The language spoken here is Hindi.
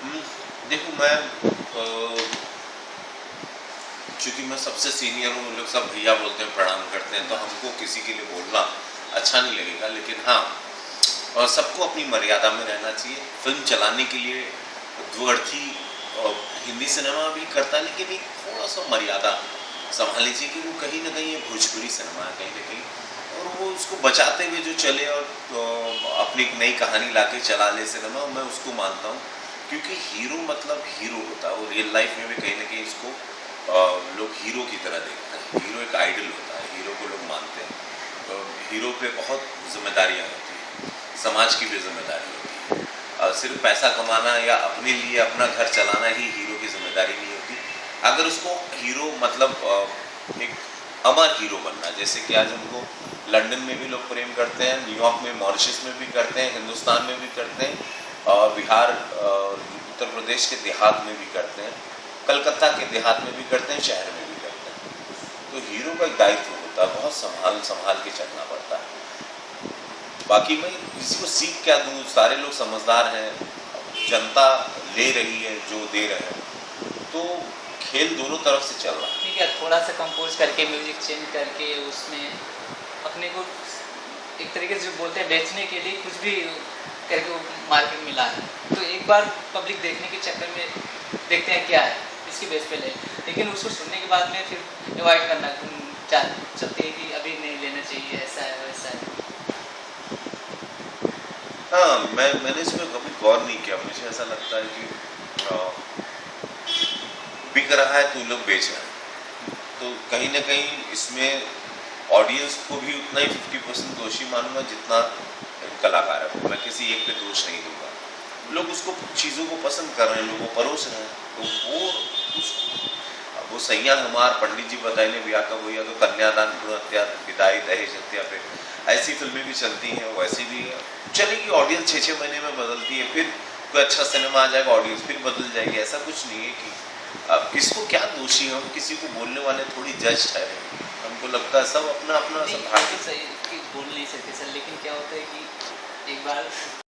हम्म, देखो मैं चूंकि मैं सबसे सीनियर हूँ, लोग सब भैया बोलते हैं, प्रणाम करते हैं, तो हमको किसी के लिए बोलना अच्छा नहीं लगेगा। लेकिन हाँ, और सबको अपनी मर्यादा में रहना चाहिए। फिल्म चलाने के लिए द्वर्थी हिंदी सिनेमा भी करता है, लेकिन एक थोड़ा सा मर्यादा संभालनी चाहिए कि वो कहीं ना कहीं ये भोजपुरी सिनेमा है कहीं ना कहीं, और वो उसको बचाते हुए जो चले और अपनी एक नई कहानी लाके चला ले सिनेमा, मैं उसको मानता हूँ। क्योंकि हीरो मतलब हीरो होता है, और रियल लाइफ में भी कहीं ना कहीं इसको लोग हीरो की तरह देखते हैं। हीरो एक आइडल होता है, हीरो को लोग मानते हैं। तो हीरो पे बहुत जिम्मेदारियाँ होती हैं, समाज की भी जिम्मेदारी होती है। सिर्फ पैसा कमाना या अपने लिए अपना घर चलाना ही हीरो की जिम्मेदारी नहीं होती। अगर उसको हीरो मतलब एक अमर हीरो बनना, जैसे कि आज हमको लंदन में भी लोग प्रेम करते हैं, न्यूयॉर्क में, मॉरिशस में भी करते हैं, हिंदुस्तान में भी करते हैं, और बिहार उत्तर प्रदेश के देहात में भी करते हैं, कलकत्ता के देहात में भी करते हैं, शहर में भी करते हैं। तो हीरो का एक दायित्व होता है, बहुत संभाल संभाल के चलना पड़ता है। बाकी मैं किसी को सीख क्या दूँ, सारे लोग समझदार हैं, जनता ले रही है जो दे रहे हैं, तो खेल दोनों तरफ से चल रहा है। ठीक है, थोड़ा सा कंपोज करके म्यूजिक चेंज करके उसमें अपने को एक तरीके से जो बोलते हैं बेचने के लिए कुछ भी करके वो मार्केट मिला है, तो एक बार पब्लिक देखने के चक्कर में देखते हैं क्या है, इसकी बेस पे ले, लेकिन उसको सुनने के बाद में फिर अवॉइड करना चलते हैं कि अभी नहीं लेना चाहिए, ऐसा है वैसा है। हाँ, मैंने इसमें कभी गौर नहीं किया। मुझे ऐसा लगता है कि बिक रहा है तो लोग बेच रहे हैं, तो कहीं ना कहीं इसमें ऑडियंस को भी उतना ही 50% दोषी मानूंगा जितना कलाकार है। मैं किसी एक पे दोष नहीं दूंगा। लोग उसको चीज़ों को पसंद कर रहे हैं, लोगों को परोस रहे हैं, तो वो सैया हमार पंडित जी बताए ने ब्याह का हुआ, तो कन्यादान, भ्रूण हत्या, विदाई, दहेज हत्या पे ऐसी फिल्में भी चलती हैं, वैसी भी चलेगी। ऑडियंस 6-6 महीने में बदलती है, फिर कोई अच्छा सिनेमा आ जाएगा, ऑडियंस फिर बदल जाएगी। ऐसा कुछ नहीं है कि अब किसको क्या दोषी है, हम किसी को बोलने वाले थोड़ी जज ठहरे। हमको लगता है सब अपना अपना सब सही बोल नहीं सकते सर, लेकिन क्या होता है कि एक बार